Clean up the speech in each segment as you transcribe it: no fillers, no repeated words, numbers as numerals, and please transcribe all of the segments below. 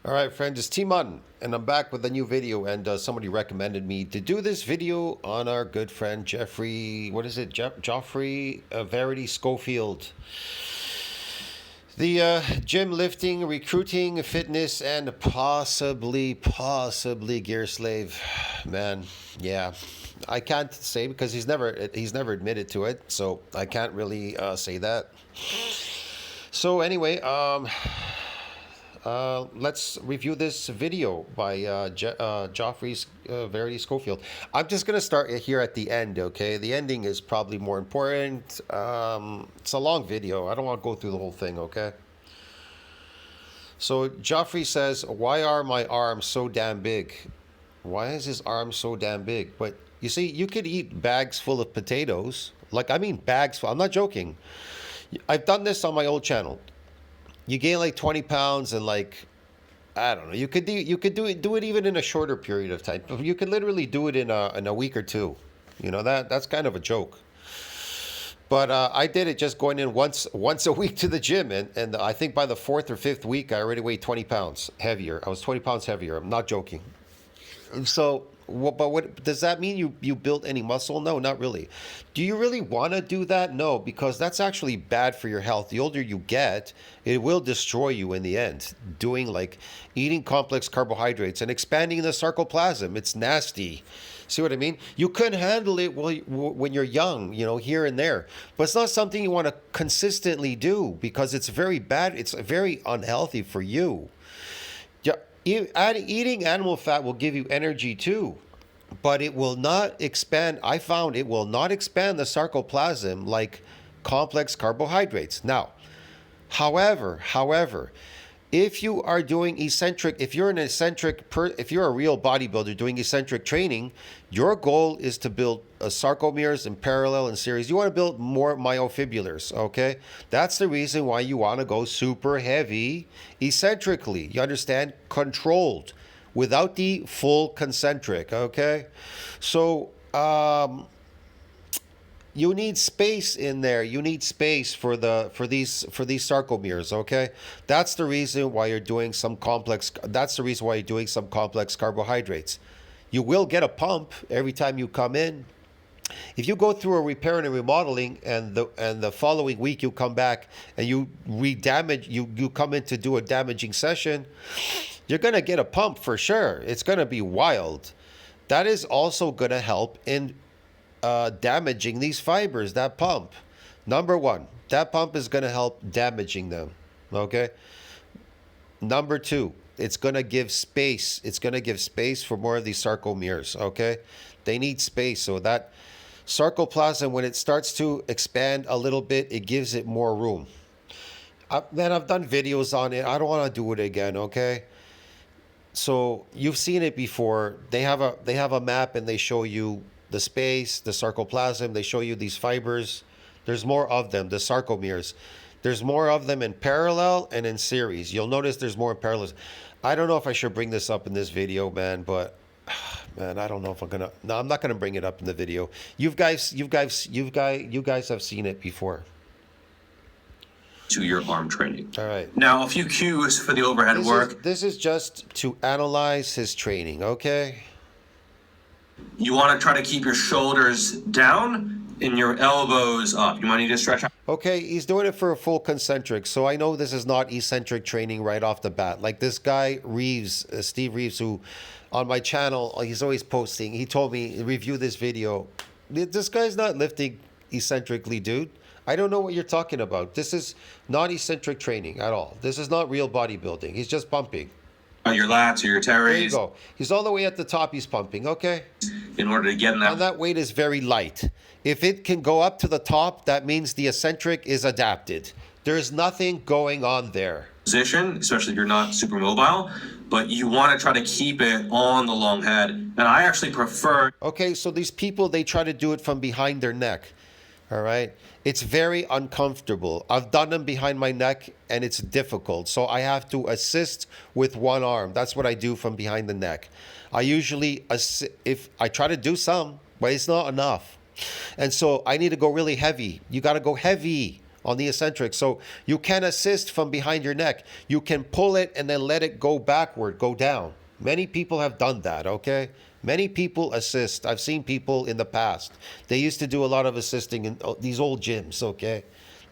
All right, friends, it's T Mutton, and I'm back with a new video. And somebody recommended me to do this video on our good friend Geoffrey. What is it, Geoffrey? Verity Schofield, the gym lifting, recruiting, fitness, and possibly gear slave. Man, yeah, I can't say because he's never admitted to it, so I can't really say that. So anyway, let's review this video by Geoffrey's Verity Schofield. I'm just going to start here at the end, okay? The ending is probably more important. It's a long video. I don't want to go through the whole thing, okay? So Geoffrey says, why are my arms so damn big? Why is his arm so damn big? But you see, you could eat bags full of potatoes. Like, I mean bags full. I'm not joking. I've done this on my old channel. You gain like 20 pounds and like, I don't know. You could do it even in a shorter period of time. You could literally do it in a week or two. You know that's kind of a joke. But I did it just going in once a week to the gym, and I think by the fourth or fifth week I already weighed 20 pounds heavier. I was 20 pounds heavier. I'm not joking. So, what does that mean? You built any muscle? No, not really. Do you really want to do that? No, because that's actually bad for your health. The older you get, it will destroy you in the end. Doing like eating complex carbohydrates and expanding the sarcoplasm, it's nasty. See what I mean? You could handle it when you're young, you know, here and there. But it's not something you want to consistently do because it's very bad. It's very unhealthy for you. Yeah, eating animal fat will give you energy too, but it will not expand. I found it will not expand the sarcoplasm like complex carbohydrates. Now, however, if you are doing eccentric, if you're if you're a real bodybuilder doing eccentric training, your goal is to build sarcomeres in parallel and series. You want to build more myofibrillars, okay? That's the reason why you want to go super heavy eccentrically. You understand? Controlled, without the full concentric, okay? So, you need space in there. You need space for these sarcomeres, okay? That's the reason why you're doing some complex carbohydrates. You will get a pump every time you come in. If you go through a repair and a remodeling and the following week you come back and you come in to do a damaging session, you're going to get a pump for sure. It's going to be wild. That is also going to help in damaging these fibers, that pump. Number one, that pump is going to help damaging them, okay? Number two, it's going to give space. It's going to give space for more of these sarcomeres, okay? They need space, so that sarcoplasm, when it starts to expand a little bit, it gives it more room. Man, I've done videos on it. I don't want to do it again, okay? So you've seen it before. They have a map and they show you the space, the sarcoplasm. They show you these fibers. There's more of them, the sarcomeres. There's more of them in parallel and in series. You'll notice there's more in parallel. I don't know if I should bring this up in this video, man, but man, I don't know if I'm gonna. No, I'm not gonna bring it up in the video. You guys have seen it before. To your arm training. All right. Now, a few cues for the overhead work. This is just to analyze his training, okay? You want to try to keep your shoulders down and your elbows up. You might need to stretch out. Okay, he's doing it for a full concentric, so I know this is not eccentric training right off the bat. Like this guy, Reeves, Steve Reeves, who on my channel, he's always posting. He told me, review this video. This guy's not lifting eccentrically, dude. I don't know what you're talking about. This is not eccentric training at all. This is not real bodybuilding. He's just pumping. Your lats or your teres. There you go. He's all the way at the top. He's pumping, okay? In order to get in that. And that weight is very light. If it can go up to the top, that means the eccentric is adapted. There's nothing going on there. Position, especially if you're not super mobile, but you want to try to keep it on the long head. And I actually prefer. Okay, so these people, they try to do it from behind their neck. All right. It's very uncomfortable. I've done them behind my neck and it's difficult. So I have to assist with one arm. That's what I do from behind the neck. I usually, if I try to do some, but it's not enough. And so I need to go really heavy. You got to go heavy on the eccentric. So you can assist from behind your neck. You can pull it and then let it go backward, go down. Many people have done that, okay? Many people assist. I've seen people in the past. They used to do a lot of assisting in these old gyms, okay?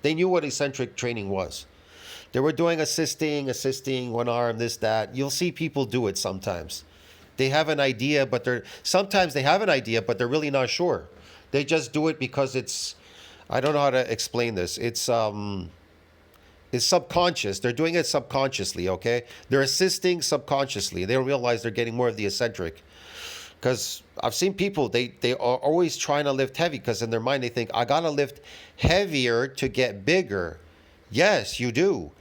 They knew what eccentric training was. They were doing assisting, one arm, this, that. You'll see people do it sometimes. They have an idea, but sometimes they have an idea, but they're really not sure. They just do it because I don't know how to explain this. It's subconscious. They're doing it subconsciously, okay? They're assisting subconsciously. They don't realize they're getting more of the eccentric. Because I've seen people, they are always trying to lift heavy because in their mind they think, I got to lift heavier to get bigger. Yes, you do.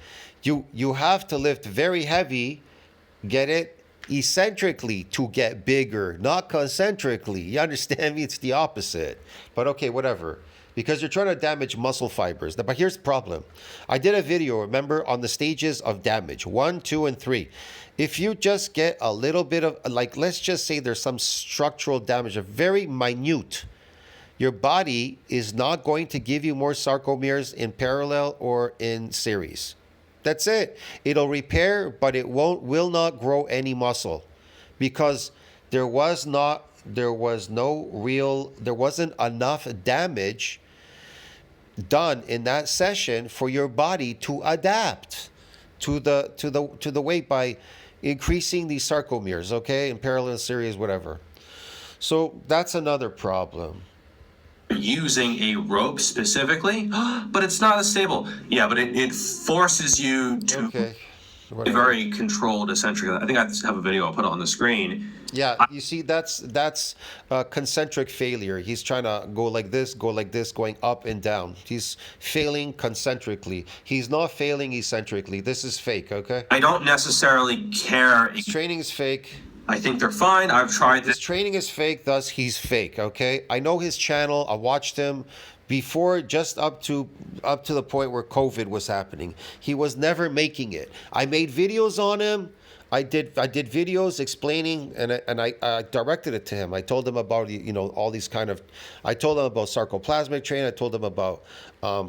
You have to lift very heavy, get it, eccentrically to get bigger, not concentrically. You understand me? It's the opposite. But okay, whatever. Because you're trying to damage muscle fibers. But here's the problem. I did a video, remember, on the stages of damage, 1, 2, and 3. If you just get a little bit of, like, let's just say there's some structural damage, a very minute, your body is not going to give you more sarcomeres in parallel or in series. That's it. It'll repair, but it will not grow any muscle because there wasn't enough damage done in that session for your body to adapt to the weight by increasing these sarcomeres, okay, in parallel series, whatever. So that's another problem. Using a rope specifically, but it's not as stable. Yeah, but it forces you to a very controlled eccentric. I think I have a video. I'll put it on the screen. Yeah, you see, that's concentric failure. He's trying to go like this, going up and down. He's failing concentrically. He's not failing eccentrically. This is fake, okay? I don't necessarily care. His training is fake. I think they're fine. I've tried this. His training is fake, thus he's fake, okay? I know his channel. I watched him before, just up to the point where COVID was happening. He was never making it. I made videos on him. I did videos explaining, and I directed it to him. I told him about, all these kind of, I told him about sarcoplasmic training. I told him about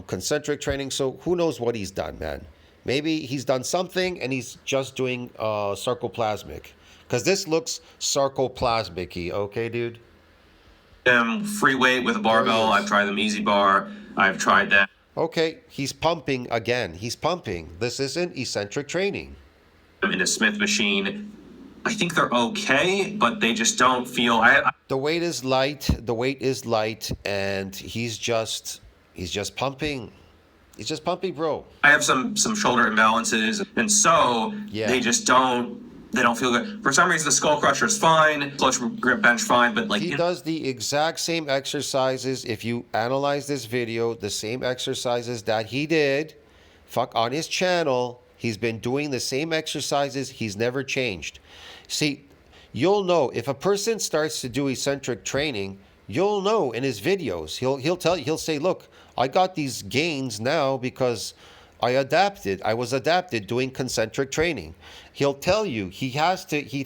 concentric training. So who knows what he's done, man? Maybe he's done something and he's just doing sarcoplasmic. Because this looks sarcoplasmic-y, okay, dude? Free weight with a barbell. I've tried them easy bar. I've tried that. Okay, he's pumping again. He's pumping. This isn't eccentric training. In a Smith machine. I think they're okay, but they just don't feel. The weight is light. The weight is light, and he's just pumping. He's just pumping, bro. I have some shoulder imbalances, and so they just don't. They don't feel good. For some reason, the skull crusher is fine, clutch grip bench fine, but like he does the exact same exercises. If you analyze this video, the same exercises that he did, on his channel, he's been doing the same exercises. He's never changed. See, you'll know if a person starts to do eccentric training. You'll know in his videos. He'll say, "Look, I got these gains now because I was adapted doing concentric training." He'll tell you, he'd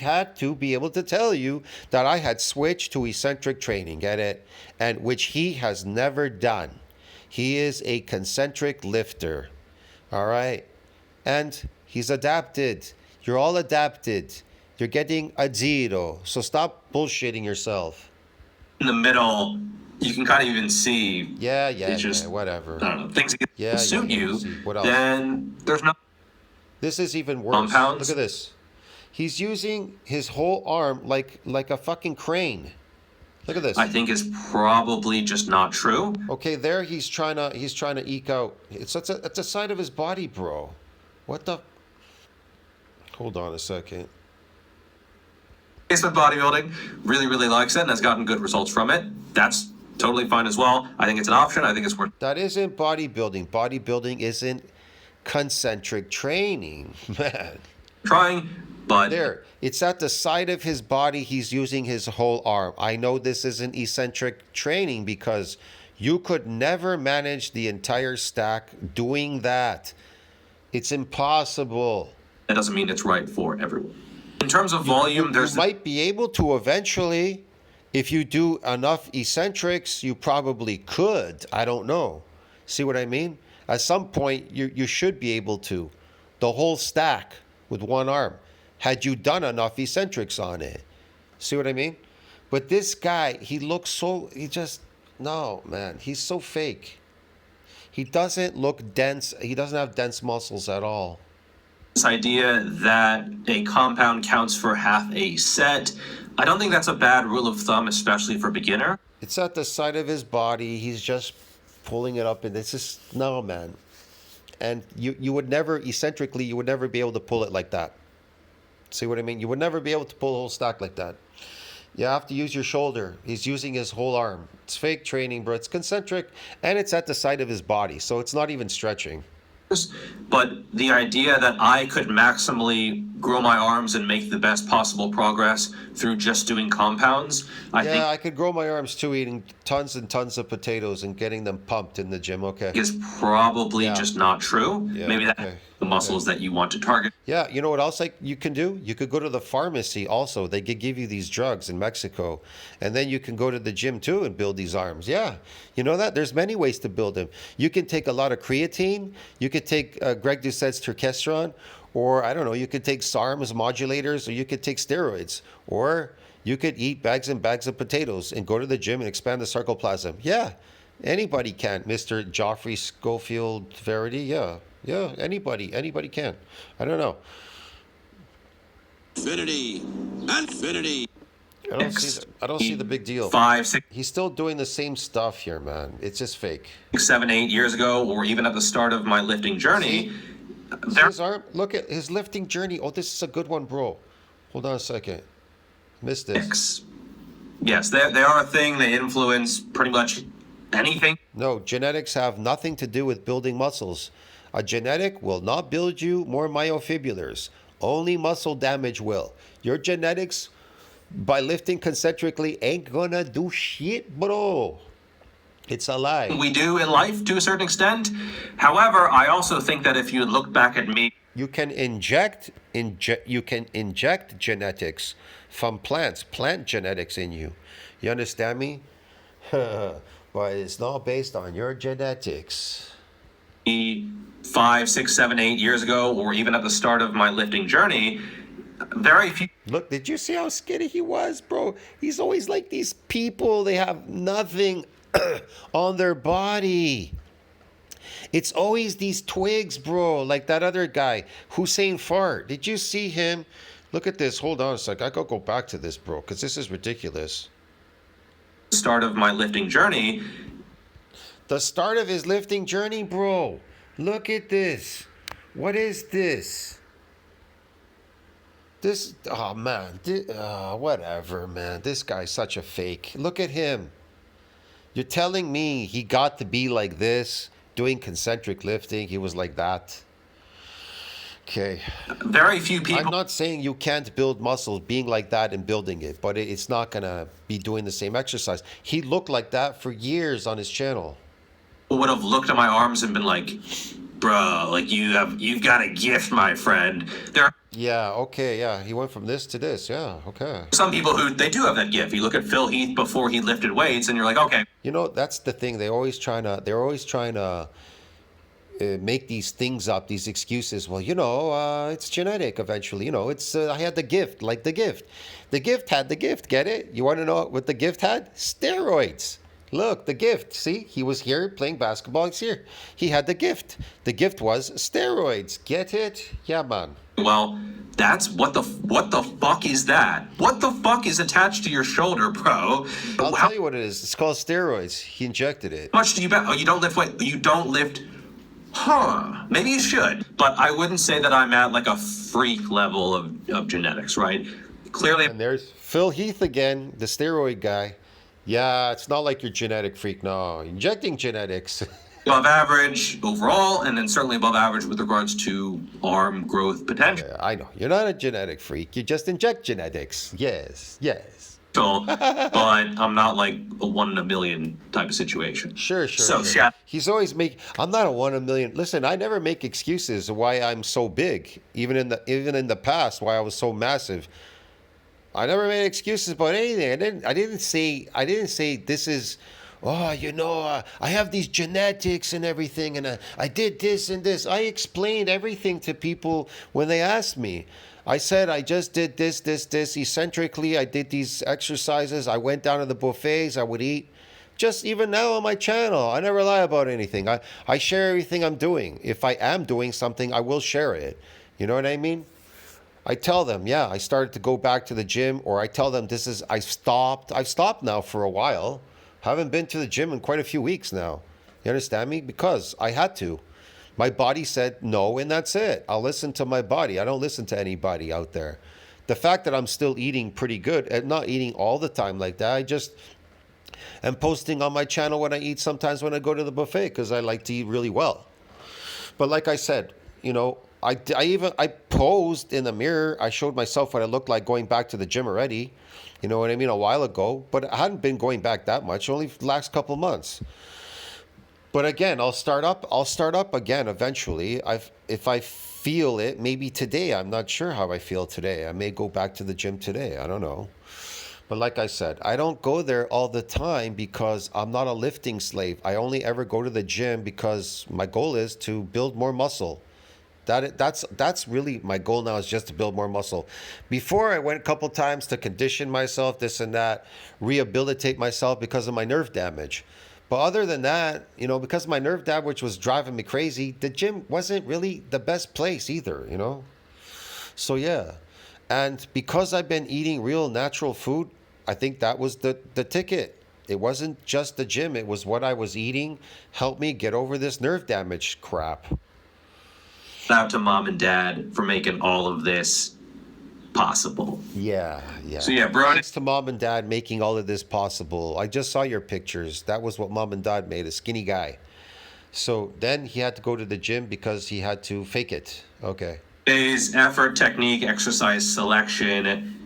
had to be able to tell you that I had switched to eccentric training, get it? And which he has never done. He is a concentric lifter, all right? And he's adapted. You're all adapted. You're getting a 0. So stop bullshitting yourself. In the middle, you can kind of even see. Yeah, whatever. I don't know. Things that suit you. What else? Then there's no. This is even worse. Compounds. Look at this. He's using his whole arm like a fucking crane. Look at this. I think is probably just not true. Okay, there he's trying to eke out. It's a side of his body, bro. What the? Hold on a second. Basement bodybuilding really, really likes it and has gotten good results from it. That's totally fine as well. I think it's an option. I think it's worth. That isn't bodybuilding. Bodybuilding isn't concentric training, man. Trying, but there, it's at the side of his body. He's using his whole arm. I know this isn't eccentric training because you could never manage the entire stack doing that. It's impossible. That doesn't mean it's right for everyone. In terms of volume, you might be able to eventually. If you do enough eccentrics, you probably could. I don't know. See what I mean? At some point, you should be able to. The whole stack with one arm, had you done enough eccentrics on it. See what I mean? But this guy, he looks so, no, man, he's so fake. He doesn't look dense. He doesn't have dense muscles at all. This idea that a compound counts for half a set, I don't think that's a bad rule of thumb, especially for beginner. It's at the side of his body. He's just pulling it up, and it's just, no, man. And you would never, eccentrically, you would never be able to pull it like that. See what I mean? You would never be able to pull a whole stack like that. You have to use your shoulder. He's using his whole arm. It's fake training, bro. It's concentric, and it's at the side of his body, so it's not even stretching. But the idea that I could maximally grow my arms and make the best possible progress through just doing compounds, I think I could grow my arms too, eating tons and tons of potatoes and getting them pumped in the gym. Okay. is probably just not true. Yeah, Maybe that's the muscles that you want to target. Yeah, you know what else you can do? You could go to the pharmacy also. They could give you these drugs in Mexico. And then you can go to the gym too and build these arms. Yeah, you know that? There's many ways to build them. You can take a lot of creatine. You could take Greg Doucette's Terkestrol. Or, I don't know, you could take SARMs modulators, or you could take steroids. Or you could eat bags and bags of potatoes and go to the gym and expand the sarcoplasm. Yeah, anybody can. Mr. Geoffrey, Schofield, Verity, yeah. Yeah, anybody can. I don't know. Verity and Verity. I don't see the big deal. 5, 6, He's still doing the same stuff here, man. It's just fake. 7, 8 years ago, or even at the start of my lifting journey, See his arm? Look at his lifting journey. Oh, this is a good one, bro. Hold on a second. Missed this. Yes, they are a thing. They influence pretty much anything. No, genetics have nothing to do with building muscles. A genetic will not build you more myofibulars. Only muscle damage will. Your genetics, by lifting concentrically, ain't gonna do shit, bro. It's a lie. We do in life to a certain extent. However, I also think that if you look back at me, you can inject genetics from plants, plant genetics in you. You understand me? But it's not based on your genetics. 5, 6, 7, 8 years ago, or even at the start of my lifting journey, very few. Look, did you see how skinny he was, bro? He's always like these people. They have nothing on their body. It's always these twigs, bro. Like that other guy, Hussein Fart. Did you see him? Look at this. Hold on a sec. I gotta go back to this, bro, because this is ridiculous. Start of my lifting journey. The start of his lifting journey, bro. Look at this. What is this? This, oh man, whatever, man. This guy's such a fake. Look at him. You're telling me he got to be like this, doing concentric lifting? He was like that. Okay. Very few people. I'm not saying you can't build muscles being like that and building it, but it's not going to be doing the same exercise. He looked like that for years on his channel. Would have looked at my arms and been like, bro, like you've got a gift, my friend. Yeah, okay, yeah. He went from this to this. Yeah, okay. Some people who they do have that gift. You look at Phil Heath before he lifted weights and you're like, okay. You know, that's the thing. They're always trying to make these things up, these excuses. Well, it's genetic eventually. It's I had the gift, like the gift. The gift had the gift, get it? You want to know what the gift had? Steroids. Look, the gift. See, he was here playing basketball. He's here. He had the gift. The gift was steroids. Get it? Yeah, man. Well, that's what the fuck is that? What the fuck is attached to your shoulder, bro? I'll tell you what it is. It's called steroids. He injected it. How much do you bet? Oh, you don't lift weight. You don't lift. Huh. Maybe you should. But I wouldn't say that I'm at like a freak level of genetics, right? Clearly. And there's Phil Heath again, the steroid guy. Yeah, it's not like you're genetic freak. No, injecting genetics. Above average overall, and then certainly above average with regards to arm growth potential. Yeah, I know. You're not a genetic freak. You just inject genetics. Yes. But I'm not like a 1 in a million type of situation. Sure. So, sure. He's always I'm not a 1 in a million. Listen, I never make excuses why I'm so big. Even in the past, why I was so massive. I never made excuses about anything. I didn't say this is oh, I have these genetics and everything, and I did this and this. I explained everything to people when they asked me. I said I just did this, eccentrically. I did these exercises. I went down to the buffets. I would eat. Just even now on my channel, I never lie about anything. I share everything I'm doing. If I am doing something, I will share it. You know what I mean? I tell them, yeah, I started to go back to the gym, or I tell them I've stopped. I've stopped now for a while. Haven't been to the gym in quite a few weeks now. You understand me? Because I had to. My body said no, and that's it. I'll listen to my body. I don't listen to anybody out there. The fact that I'm still eating pretty good, and not eating all the time like that, I just am posting on my channel when I eat, sometimes when I go to the buffet, because I like to eat really well. But like I said, I posed in the mirror. I showed myself what I looked like going back to the gym already. You know what I mean? A while ago. But I hadn't been going back that much, only the last couple months. But again, I'll start up again eventually. If I feel it, maybe today. I'm not sure how I feel today. I may go back to the gym today. I don't know. But like I said, I don't go there all the time because I'm not a lifting slave. I only ever go to the gym because my goal is to build more muscle. That's really my goal now, is just to build more muscle. Before, I went a couple times to condition myself, this and that, rehabilitate myself because of my nerve damage. But other than that, because of my nerve damage, which was driving me crazy, the gym wasn't really the best place either, So yeah. And because I've been eating real natural food, I think that was the ticket. It wasn't just the gym. It was what I was eating helped me get over this nerve damage crap. Shout out to mom and dad for making all of this possible. Yeah. So yeah, bro. Thanks to mom and dad making all of this possible. I just saw your pictures. That was what mom and dad made, a skinny guy. So then he had to go to the gym because he had to fake it. Okay. Is effort, technique, exercise selection,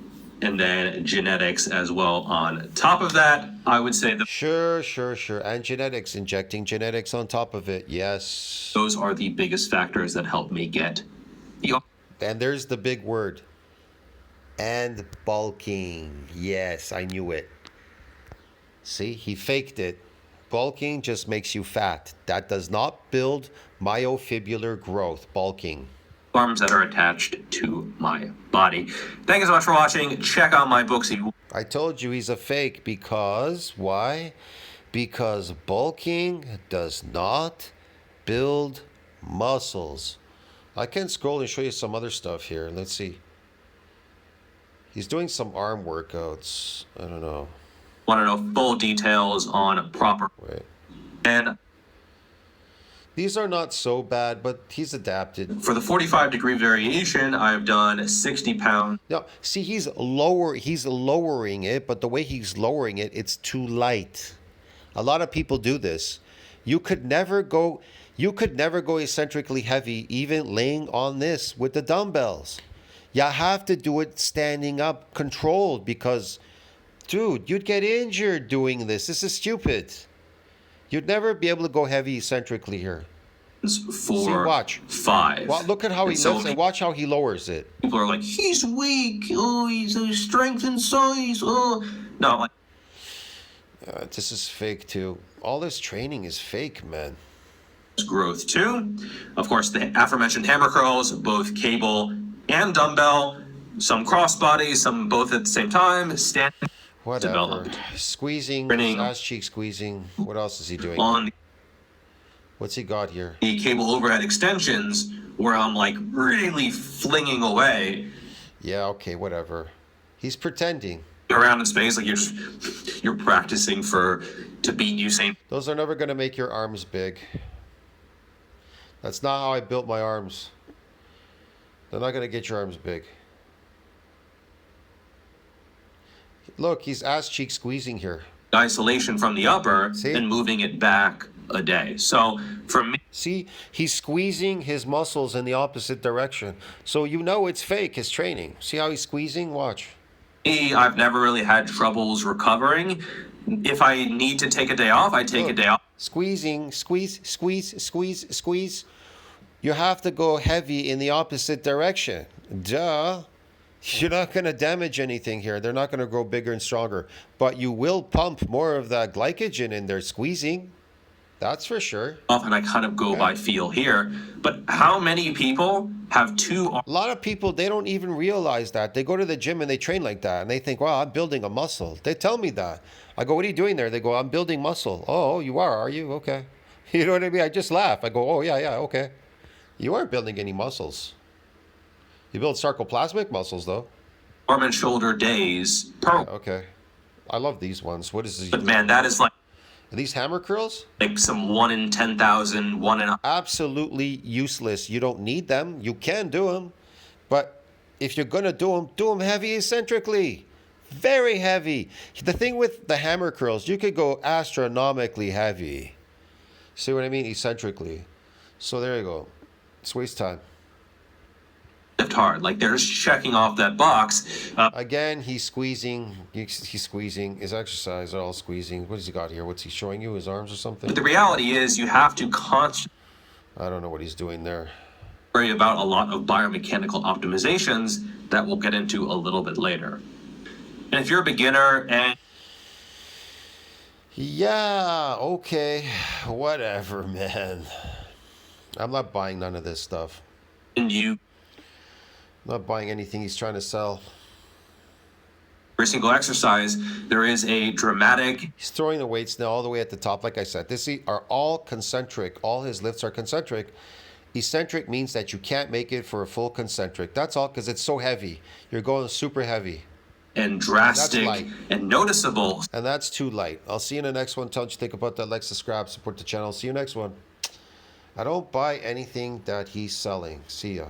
and then genetics as well on top of that. I would say Sure. And genetics, injecting genetics on top of it. Yes. Those are the biggest factors that help me get. And there's the big word. And bulking. Yes, I knew it. See, he faked it. Bulking just makes you fat. That does not build myofibrillar growth. Bulking. Arms that are attached to my body. Thank you so much for watching. Check out my books. I told you he's a fake because why? Because bulking does not build muscles. I can scroll and show you some other stuff here. Let's see. He's doing some arm workouts. I don't know. Want to know full details on proper. Wait. And these are not so bad, but he's adapted. For the 45-degree variation, I've done 60 pounds. No, see, he's lowering it, but the way he's lowering it, it's too light. A lot of people do this. You could never go eccentrically heavy, even laying on this with the dumbbells. You have to do it standing up, controlled, because, dude, you'd get injured doing this. This is stupid. You'd never be able to go heavy eccentrically here. 4, see, watch. 5. Well, look at how he lifts and watch how he lowers it. People are like, he's weak. Oh, he's strength and size. Oh, no. This is fake too. All this training is fake, man. Growth too. Of course, the aforementioned hammer curls, both cable and dumbbell. Some crossbody, some both at the same time. Stand. Whatever. Developed. Squeezing, ass cheek squeezing. What else is he doing? What's he got here? The cable overhead extensions, where I'm like really flinging away. Yeah, okay, whatever. He's pretending. Around in space, like you're practicing to beat Usain. Those are never gonna make your arms big. That's not how I built my arms. They're not gonna get your arms big. Look, he's ass cheek squeezing here. Isolation from the upper. See? And moving it back a day. So for me, see, he's squeezing his muscles in the opposite direction. So it's fake, his training. See how he's squeezing? Watch. I've never really had troubles recovering. If I need to take a day off, I take a day off. Squeezing, squeeze. You have to go heavy in the opposite direction. Duh. You're not going to damage anything here. They're not going to grow bigger and stronger. But you will pump more of that glycogen in there squeezing. That's for sure. Often I kind of go by feel here. But how many people have two A lot of people, they don't even realize that. They go to the gym and they train like that. And they think, wow, I'm building a muscle. They tell me that. I go, what are you doing there? They go, I'm building muscle. Oh, you are you? Okay. You know what I mean? I just laugh. I go, oh, yeah, okay. You aren't building any muscles. You build sarcoplasmic muscles, though. arm and shoulder days per week. Okay. I love these ones. What is this? But man, that is like Are these hammer curls? some 1 in 10,000, 1 in... Absolutely useless. You don't need them. You can do them. But if you're going to do them heavy eccentrically. Very heavy. The thing with the hammer curls, you could go astronomically heavy. See what I mean? Eccentrically. So there you go. It's waste time. lift hard. Like they're just checking off that box. Again, he's squeezing. He's squeezing. His exercise are all squeezing. What has he got here? What's he showing you? His arms or something? But the reality is you have to constantly I don't know what he's doing there. worry about a lot of biomechanical optimizations that we'll get into a little bit later. And if you're a beginner and Yeah, okay. Whatever, man. I'm not buying none of this stuff. you I'm not buying anything he's trying to sell. every single exercise, there is a dramatic He's throwing the weights now all the way at the top. Like I said, these are all concentric. All his lifts are concentric. Eccentric means that you can't make it for a full concentric. That's all because it's so heavy. You're going super heavy. and drastic light. and noticeable And that's too light. I'll see you in the next one. Tell what you think about that. Like, subscribe, support the channel. See you next one. I don't buy anything that he's selling. See ya.